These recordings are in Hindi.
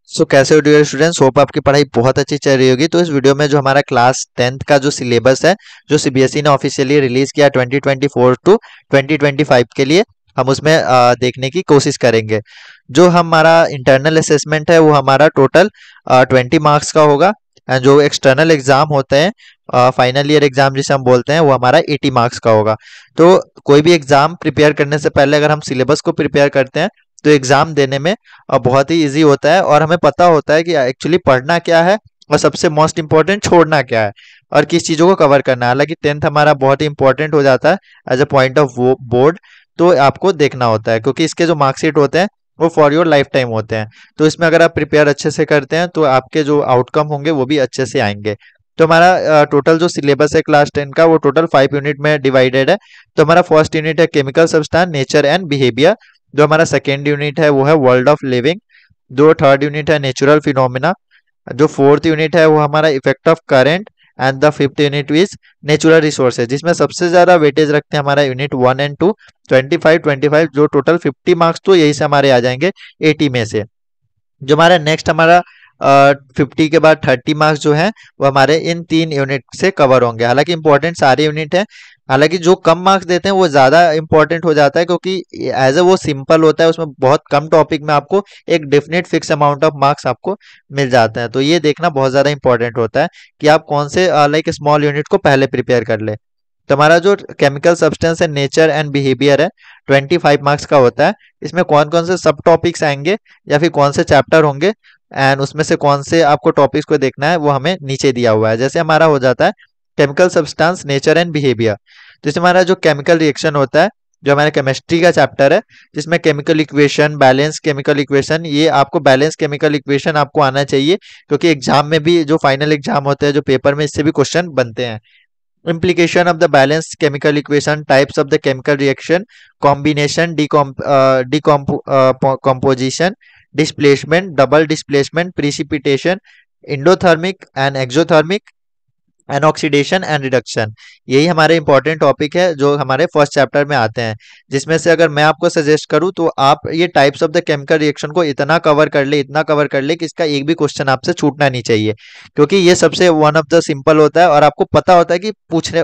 सो कैसे हो डियर स्टूडेंट्स, होप आपकी पढ़ाई बहुत अच्छी चल रही होगी। तो इस वीडियो में जो हमारा क्लास 10th का जो सिलेबस है, जो सीबीएसई ने ऑफिशियली रिलीज किया 2024 टू 2025 के लिए, हम उसमें देखने की कोशिश करेंगे। जो हमारा इंटरनल असेसमेंट है वो हमारा टोटल 20 मार्क्स का होगा। एंड जो एक्सटर्नल एग्जाम होते हैं, फाइनल ईयर एग्जाम जिसे हम बोलते हैं, वो हमारा 80 मार्क्स का होगा। तो कोई भी एग्जाम प्रिपेयर करने से पहले अगर हम सिलेबस को प्रिपेयर करते हैं तो एग्जाम देने में बहुत ही इजी होता है, और हमें पता होता है कि एक्चुअली पढ़ना क्या है और सबसे मोस्ट इम्पोर्टेंट छोड़ना क्या है और किस चीज़ों को कवर करना है। हालांकि 10th हमारा बहुत ही इंपॉर्टेंट हो जाता है as a point of board, तो आपको देखना होता है क्योंकि इसके जो मार्कशीट होते हैं वो फॉर योर लाइफ टाइम होते हैं। तो इसमें अगर आप प्रिपेयर अच्छे से करते हैं तो आपके जो आउटकम होंगे वो भी अच्छे से आएंगे। तो हमारा टोटल जो सिलेबस है क्लास 10 का वो टोटल 5 यूनिट में डिवाइडेड है। तो हमारा फर्स्ट यूनिट है chemical substance, nature and behaviour. जो हमारा सेकेंड यूनिट है वो है वर्ल्ड ऑफ लिविंग। जो थर्ड यूनिट है नेचुरल फिनोमिना। जो फोर्थ यूनिट है वो हमारा effect of current. And the fifth unit is natural resources, जिसमें सबसे ज्यादा वेटेज रखते हैं हमारा यूनिट 1 एंड 2, 25 जो टोटल 50 मार्क्स तो यही से हमारे आ जाएंगे 80 में से। जो हमारा नेक्स्ट हमारा 50 के बाद 30 मार्क्स जो है वो हमारे इन 3 यूनिट से कवर होंगे। हालांकि इंपॉर्टेंट सारे यूनिट हैं, हालांकि जो कम मार्क्स देते हैं वो ज़्यादा इंपॉर्टेंट हो जाता है क्योंकि एज ए वो सिंपल होता है, उसमें बहुत कम टॉपिक में आपको एक definite fix amount of marks आपको मिल जाते हैं। तो ये देखना बहुत ज़्यादा इंपॉर्टेंट होता है कि आप कौन से लाइक स्मॉल यूनिट को पहले प्रिपेयर कर ले। तो हमारा जो केमिकल सब्सटेंस है, नेचर एंड बिहेवियर है, 25 मार्क्स का होता है। इसमें कौन कौन से सब टॉपिक्स आएंगे या फिर कौन से चैप्टर होंगे एंड उसमें से कौन से आपको टॉपिक्स को देखना है वो हमें नीचे दिया हुआ है। जैसे हमारा हो जाता है chemical substance, nature and behaviour. तो इसमें हमारा जो केमिकल रिएक्शन होता है, जो हमारा केमिस्ट्री का चैप्टर है, जिसमें chemical equation, balance chemical equation, ये आपको बैलेंस केमिकल इक्वेशन आपको आना चाहिए क्योंकि एग्जाम में भी जो फाइनल एग्जाम होते हैं जो पेपर में, इससे भी क्वेश्चन बनते हैं। Implication of the balanced chemical equation, types of the chemical reaction, combination, composition, displacement, double displacement, precipitation, endothermic and exothermic, and oxidation and reduction. यही हमारे इंपॉर्टेंट टॉपिक है जो हमारे फर्स्ट चैप्टर में आते हैं। जिसमें से अगर मैं आपको सजेस्ट करूं तो आप ये types of the chemical reaction को इतना कवर कर ले, इतना कवर कर ले कि इसका एक भी क्वेश्चन आपसे छूटना नहीं चाहिए, क्योंकि ये सबसे वन ऑफ द सिंपल होता है और आपको पता होता है कि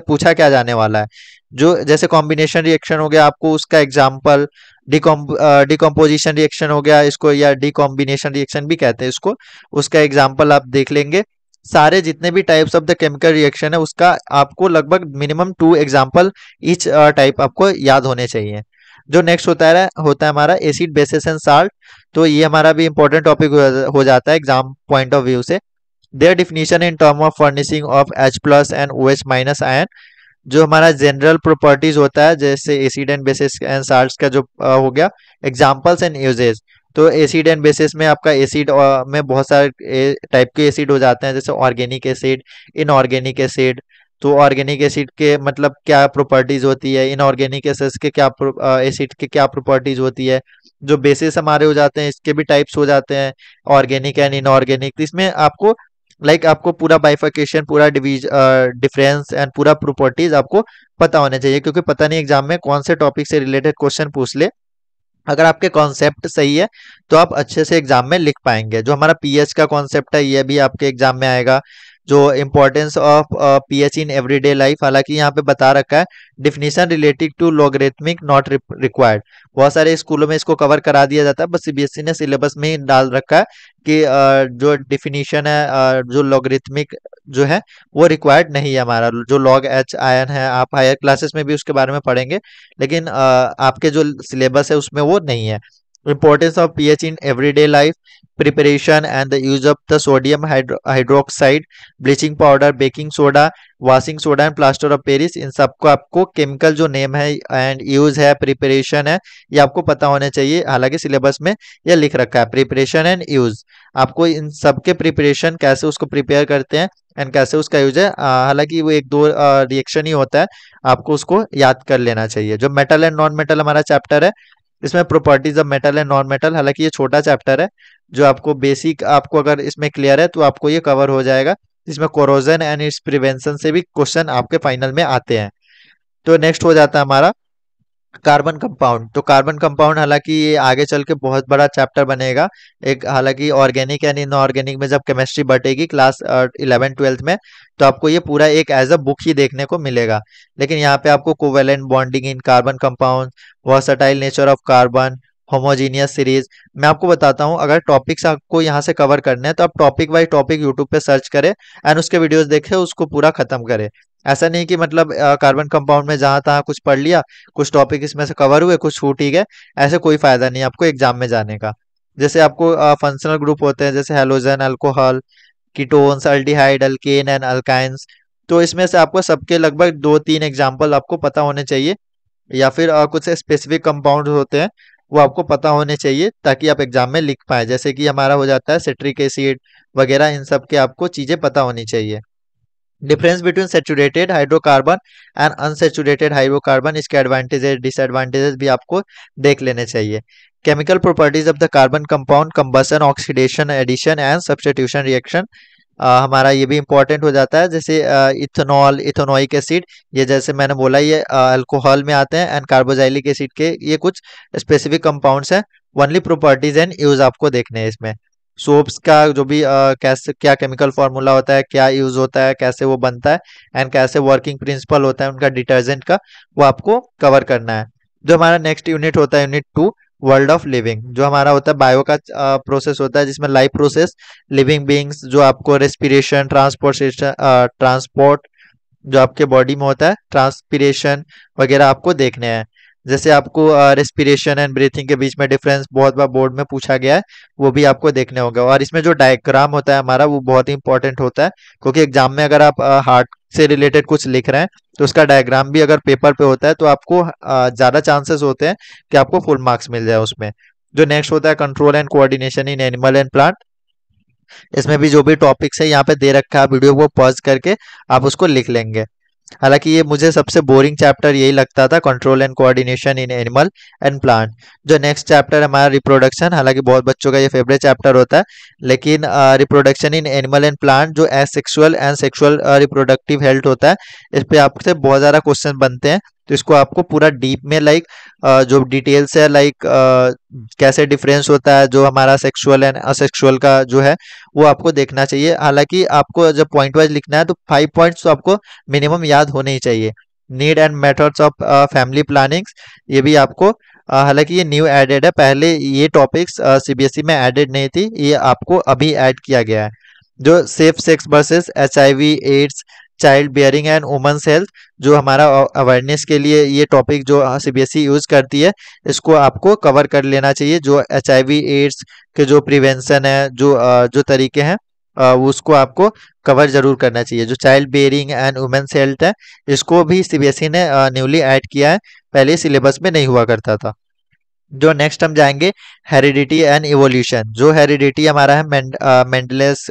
पूछा क्या जाने वाला है। जो जैसे कॉम्बिनेशन रिएक्शन हो गया, आपको उसका एग्जाम्पल, डिकम्पोजिशन रिएक्शन हो गया इसको, या डिकॉम्बिनेशन रिएक्शन भी कहते हैं इसको, उसका एग्जाम्पल आप देख लेंगे। सारे जितने भी types of the chemical reaction है उसका आपको लगभग मिनिमम 2 एग्जाम्पल ईच टाइप आपको याद होने चाहिए। जो नेक्स्ट होता है हमारा एसिड, बेसिस एंड साल्ट। तो ये हमारा भी इंपॉर्टेंट टॉपिक हो जाता है एग्जाम पॉइंट ऑफ व्यू से। Their definition in term of furnishing of H+ and OH- ion. जो हमारा जनरल प्रॉपर्टीज होता है जैसे acid and basis and salts का जो हो गया, एग्जांपल्स एंड यूजेस। तो एसिड एंड बेसिस में आपका एसिड में बहुत सारे टाइप के एसिड हो जाते हैं, जैसे ऑर्गेनिक एसिड, इनऑर्गेनिक एसिड। तो ऑर्गेनिक एसिड के मतलब क्या प्रॉपर्टीज होती है, इनऑर्गेनिक एसिड के क्या एसिड के क्या प्रॉपर्टीज होती है। जो बेसिस हमारे हो जाते हैं इसके भी टाइप्स हो जाते हैं, ऑर्गेनिक एंड इनऑर्गेनिक। इसमें आपको आपको पूरा बाइफर्केशन, पूरा डिफरेंस एंड पूरा प्रॉपर्टीज आपको पता होने चाहिए, क्योंकि पता नहीं एग्जाम में कौन से टॉपिक से रिलेटेड क्वेश्चन पूछ ले। अगर आपके कॉन्सेप्ट सही है तो आप अच्छे से एग्जाम में लिख पाएंगे। जो हमारा पीएच का कॉन्सेप्ट है ये भी आपके एग्जाम में आएगा। जो importance of pH in everyday life, हालांकि यहाँ पे बता रखा है definition related to logarithmic not required. बहुत सारे स्कूलों में इसको कवर करा दिया जाता है, बस सीबीएसई ने सिलेबस में ही डाल रखा है कि जो डिफिनीशन है, जो लॉगरिथमिक जो है वो रिक्वायर्ड नहीं है। हमारा जो लॉग एच आयन है, आप हायर क्लासेस में भी उसके बारे में पढ़ेंगे, लेकिन आपके जो सिलेबस है उसमें वो नहीं है। Importance of pH in everyday life, preparation and the use of the sodium hydroxide, bleaching powder, baking soda, washing soda and plaster of Paris। इन सबको आपको केमिकल जो नेम है एंड यूज है, प्रिपरेशन है, ये आपको पता होने चाहिए। हालांकि सिलेबस में ये लिख रखा है प्रिपरेशन एंड यूज। आपको इन सब के प्रिपरेशन कैसे उसको प्रिपेयर करते हैं एंड कैसे उसका यूज है, हालांकि वो एक दो रिएक्शन ही होता है, आपको उसको याद कर लेना चाहिए। जो मेटल एंड नॉन मेटल हमारा चैप्टर है, इसमें properties of metal and non metal, हालांकि ये छोटा चैप्टर है, जो आपको बेसिक, आपको अगर इसमें क्लियर है तो आपको ये कवर हो जाएगा। इसमें कोरोजन एंड इट्स प्रिवेंशन से भी क्वेश्चन आपके फाइनल में आते हैं। तो नेक्स्ट हो जाता है हमारा कार्बन कंपाउंड, तो कार्बन कंपाउंड हालांकि ये आगे चल के बहुत बड़ा चैप्टर बनेगा एक, हालांकि ऑर्गेनिक एंड इनऑर्गेनिक में जब केमिस्ट्री बटेगी क्लास 11 12 में, तो आपको ये पूरा एक एज अ बुक ही देखने को मिलेगा। लेकिन यहाँ पे आपको covalent bonding in carbon compound, versatile nature of carbon, homogeneous series, मैं आपको बताता हूँ। अगर टॉपिक्स आपको यहाँ से कवर करने हैं तो आप टॉपिक बाय टॉपिक यूट्यूब पे सर्च करें एंड उसके वीडियोस देखें, उसको पूरा खत्म करें। ऐसा नहीं कि मतलब कार्बन कंपाउंड में जहां तहां कुछ पढ़ लिया, कुछ टॉपिक इसमें से कवर हुए, कुछ छूट ही गए, ऐसे कोई फायदा नहीं आपको एग्जाम में जाने का। जैसे आपको फंक्शनल ग्रुप होते हैं जैसे halogen, alcohol, ketones, aldehyde, alkane and alkynes, तो इसमें से आपको सबके लगभग 2 3 एग्जाम्पल आपको पता होने चाहिए, या फिर कुछ स्पेसिफिक कंपाउंड होते हैं वो आपको पता होने चाहिए ताकि आप एग्जाम में लिख पाए। जैसे कि हमारा हो जाता है सिट्रिक एसिड वगैरह, इन सब के आपको चीजें पता होनी चाहिए। Difference between saturated hydrocarbon and unsaturated hydrocarbon, इसके एडवांटेजेस डिसएडवांटेजेस भी आपको देख लेने चाहिए। Chemical properties of the carbon compound, combustion, oxidation, addition and substitution reaction, हमारा ये भी इंपॉर्टेंट हो जाता है। जैसे इथेनॉल, इथेनोइक एसिड, ये जैसे मैंने बोला ये अल्कोहल में आते हैं, एंड कार्बोजाइलिक एसिड के ये कुछ स्पेसिफिक कंपाउंड्स हैं। ओनली प्रॉपर्टीज एंड यूज आपको देखने हैं इसमें। सोप्स का जो भी कैसे क्या केमिकल फार्मूला होता है, क्या यूज होता है, कैसे वो बनता है, एंड कैसे वर्किंग प्रिंसिपल होता है उनका डिटर्जेंट का, वो आपको कवर करना है। जो हमारा नेक्स्ट यूनिट होता है यूनिट 2, वर्ल्ड ऑफ लिविंग, जो हमारा होता है बायो का प्रोसेस होता है, जिसमें लाइफ प्रोसेस, लिविंग बीइंग्स, जो आपको रेस्पिरेशन, ट्रांसपोर्टेशन, ट्रांसपोर्ट जो आपके बॉडी में होता है, ट्रांसपिरेशन वगैरह आपको देखने हैं। जैसे आपको रेस्पिरेशन एंड ब्रीथिंग के बीच में डिफरेंस बहुत बार बोर्ड में पूछा गया है, वो भी आपको देखने होगा। और इसमें जो डायग्राम होता है हमारा, वो बहुत ही इंपॉर्टेंट होता है, क्योंकि एग्जाम में अगर आप हार्ट से रिलेटेड कुछ लिख रहे हैं तो उसका डायग्राम भी अगर पेपर पे होता है तो आपको ज्यादा चांसेस होते हैं कि आपको फुल मार्क्स मिल जाए उसमें। जो नेक्स्ट होता है control and coordination in animal and plant, इसमें भी जो भी टॉपिक्स है यहाँ पे दे रखा है, वीडियो को पॉज करके आप उसको लिख लेंगे। हालांकि ये मुझे सबसे बोरिंग चैप्टर यही लगता था, control and coordination in animal and plant. जो नेक्स्ट चैप्टर हमारा रिप्रोडक्शन, हालांकि बहुत बच्चों का ये फेवरेट चैप्टर होता है, लेकिन reproduction in animal and plant जो asexual and sexual reproductive health होता है, इस पे आपसे बहुत ज़्यादा क्वेश्चन बनते हैं। तो इसको आपको पूरा डीप में लाइक जो डिटेल्स है, लाइक कैसे डिफरेंस होता है जो हमारा सेक्सुअल एंड असेक्सुअल का जो है, वो आपको देखना चाहिए। हालांकि आपको जब पॉइंट वाइज लिखना है तो 5 पॉइंट्स तो आपको मिनिमम याद होने ही चाहिए। Need and methods of family planning, ये भी आपको हालांकि ये न्यू एडेड है, पहले ये टॉपिक्स सीबीएसई में एडेड नहीं थी, ये आपको अभी ऐड किया गया है। जो safe sex versus HIV AIDS, child bearing and women's health, जो हमारा अवेयरनेस के लिए ये टॉपिक जो सीबीएसई यूज करती है, इसको आपको कवर कर लेना चाहिए। जो एचआईवी एड्स के जो प्रिवेंशन है, जो तरीके हैं, उसको आपको कवर जरूर करना चाहिए। जो child bearing and women's health है, इसको भी सीबीएसई ने न्यूली ऐड किया है, पहले सिलेबस में नहीं हुआ करता था। जो नेक्स्ट हम जाएंगे, हेरिडिटी एंड इवोल्यूशन। जो हेरिडिटी हमारा है मेंडलेस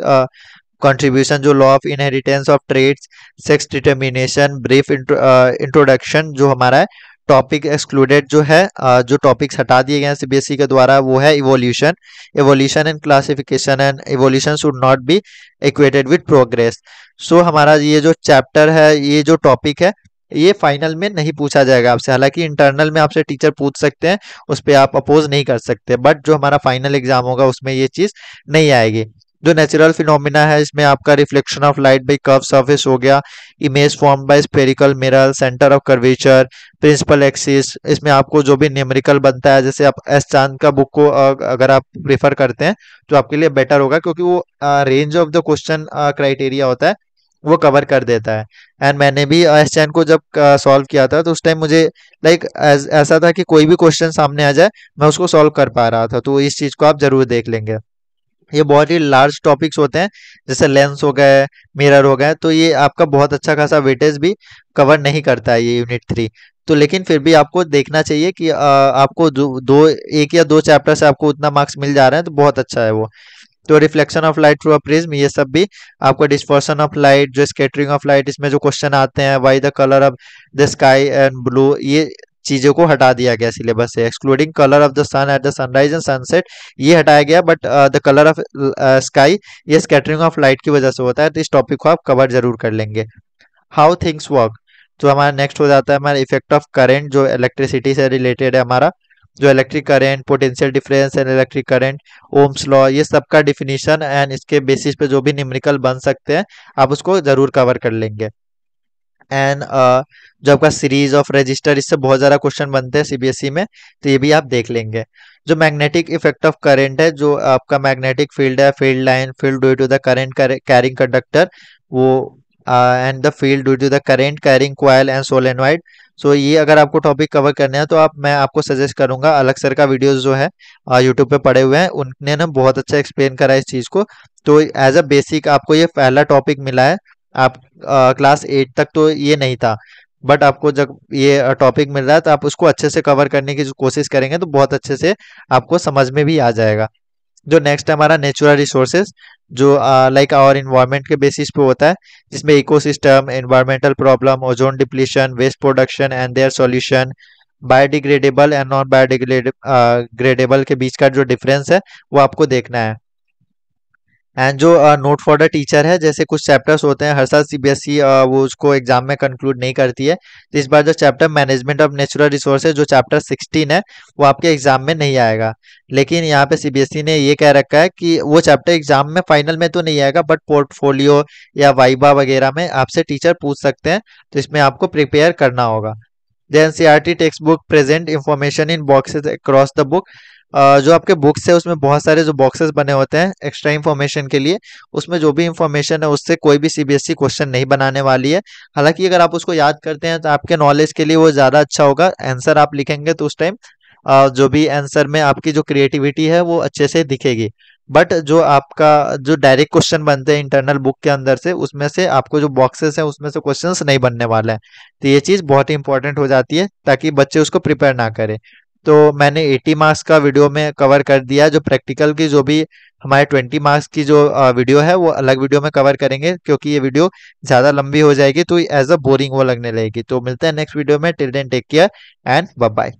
कंट्रीब्यूशन, जो law of inheritance of traits, sex determination, brief introduction, जो हमारा है टॉपिक एक्सक्लूडेड जो है, जो टॉपिक्स हटा दिए गए हैं सीबीएसई के द्वारा, वो है evolution. Evolution and classification, and evolution should not be equated with progress. So हमारा ये जो चैप्टर है, ये जो टॉपिक है, ये फाइनल में नहीं पूछा जाएगा आपसे। हालांकि इंटरनल में आपसे टीचर पूछ सकते हैं, उस पर आप अपोज नहीं कर सकते, बट जो हमारा फाइनल एग्जाम होगा उसमें ये चीज नहीं आएगी। जो नेचुरल फिनोमिना है, इसमें आपका reflection of light by curve surface हो गया, image form by spherical mirror, centre of curvature, principal axis, इसमें आपको जो भी न्यूमेरिकल बनता है, जैसे आप एस चांद का बुक को अगर आप प्रेफर करते हैं तो आपके लिए बेटर होगा, क्योंकि वो range of the question criteria होता है, वो कवर कर देता है। एंड मैंने भी एस चैन को जब सॉल्व किया था तो उस टाइम मुझे लाइक ऐसा था कि कोई भी क्वेश्चन सामने आ जाए मैं उसको सॉल्व कर पा रहा था, तो इस चीज को आप जरूर देख लेंगे। ये बहुत ही लार्ज टॉपिक्स होते हैं, जैसे लेंस हो गए, मिरर हो गए, तो ये आपका बहुत अच्छा खासा वेटेज भी कवर नहीं करता है ये यूनिट 3। तो लेकिन फिर भी आपको देखना चाहिए कि आपको एक या दो चैप्टर से आपको उतना मार्क्स मिल जा रहे हैं, तो बहुत अच्छा है वो। तो reflection of light through a prism, ये सब भी आपको, डिस्पर्सन ऑफ लाइट, जो स्कैटरिंग ऑफ लाइट, इसमें जो क्वेश्चन आते हैं, why the colour of the sky and blue, ये चीजों को हटा दिया गया सिलेबस से। Excluding colour of the sun at the sunrise and sunset, ये हटाया गया, but the colour of sky, ये स्कैटरिंग ऑफ लाइट की वजह से होता है, तो इस टॉपिक को आप कवर जरूर कर लेंगे। हाउ थिंग्स वर्क, तो हमारा नेक्स्ट हो जाता है हमारा इफेक्ट ऑफ करंट, जो इलेक्ट्रिसिटी से रिलेटेड है हमारा, जो electric current, potential difference and electric current, Ohm's law, ये सब का डिफिनीशन एंड इसके बेसिस पे जो भी न्यूमेरिकल बन सकते हैं आप उसको जरूर कवर कर लेंगे। एंड जो आपका सीरीज ऑफ रजिस्टर, इससे बहुत ज़्यादा क्वेश्चन बनते हैं सीबीएसई में, तो ये भी आप देख लेंगे। जो मैग्नेटिक इफेक्ट ऑफ करंट है, जो आपका मैग्नेटिक फील्ड है, field line, field due to the current carrying conductor, वो and the field due to the current carrying coil and solenoid. So ये अगर आपको टॉपिक कवर करना है तो मैं आपको सजेस्ट करूंगा, अलग सर का वीडियोस जो है यूट्यूब पे पड़े हुए हैं, उनने ना बहुत अच्छा एक्सप्लेन करा है इस चीज़ को। तो एज अ बेसिक आपको ये पहला टॉपिक मिला है। आप क्लास 8 तक तो ये नहीं था, बट आपको जब ये टॉपिक मिल रहा है तो आप उसको अच्छे से कवर करने की जो कोशिश करेंगे तो बहुत अच्छे से आपको समझ में भी आ जाएगा। जो नेक्स्ट है हमारा नेचुरल रिसोर्सेज, जो लाइक आवर इन्वायरमेंट के बेसिस पे होता है, जिसमें ecosystem, environmental problem, ozone depletion, waste production and their solution, biodegradable and non biodegradable के बीच का जो डिफरेंस है वो आपको देखना है। एंड जो नोट फॉर द टीचर है, जैसे कुछ चैप्टर्स होते हैं हर साल सीबीएसई वो उसको एग्जाम में कंक्लूड नहीं करती है, तो इस बार जो chapter management of natural resources, जो चैप्टर 16 है, वो आपके एग्जाम में नहीं आएगा। लेकिन यहाँ पे सीबीएसई ने ये कह रखा है कि वो चैप्टर एग्जाम में फाइनल में तो नहीं आएगा, बट पोर्टफोलियो या वाइबा वगैरह में आपसे टीचर पूछ सकते हैं, तो इसमें आपको प्रिपेयर करना होगा। The NCERT text book present information in boxes across the book. जो आपके बुक्स है उसमें बहुत सारे जो बॉक्सेस बने होते हैं एक्स्ट्रा इन्फॉर्मेशन के लिए, उसमें जो भी इंफॉर्मेशन है उससे कोई भी सीबीएसई क्वेश्चन नहीं बनाने वाली है। हालांकि अगर आप उसको याद करते हैं तो आपके नॉलेज के लिए वो ज़्यादा अच्छा होगा। आंसर आप लिखेंगे तो उस टाइम जो भी आंसर में आपकी जो क्रिएटिविटी है वो अच्छे से दिखेगी। बट जो आपका जो डायरेक्ट क्वेश्चन बनते हैं इंटरनल बुक के अंदर से, उसमें से आपको जो बॉक्सेस हैं उसमें से क्वेश्चंस नहीं बनने वाले हैं। तो ये चीज़ बहुत ही इंपॉर्टेंट हो जाती है ताकि बच्चे उसको प्रिपेयर ना करें। तो मैंने 80 मार्क्स का वीडियो में कवर कर दिया। जो प्रैक्टिकल की जो भी हमारे 20 मार्क्स की जो वीडियो है वो अलग वीडियो में कवर करेंगे, क्योंकि ये वीडियो ज़्यादा लंबी हो जाएगी तो एज अ बोरिंग वो लगने लगेगी। तो मिलते हैं नेक्स्ट वीडियो में। Till then take care and bye bye.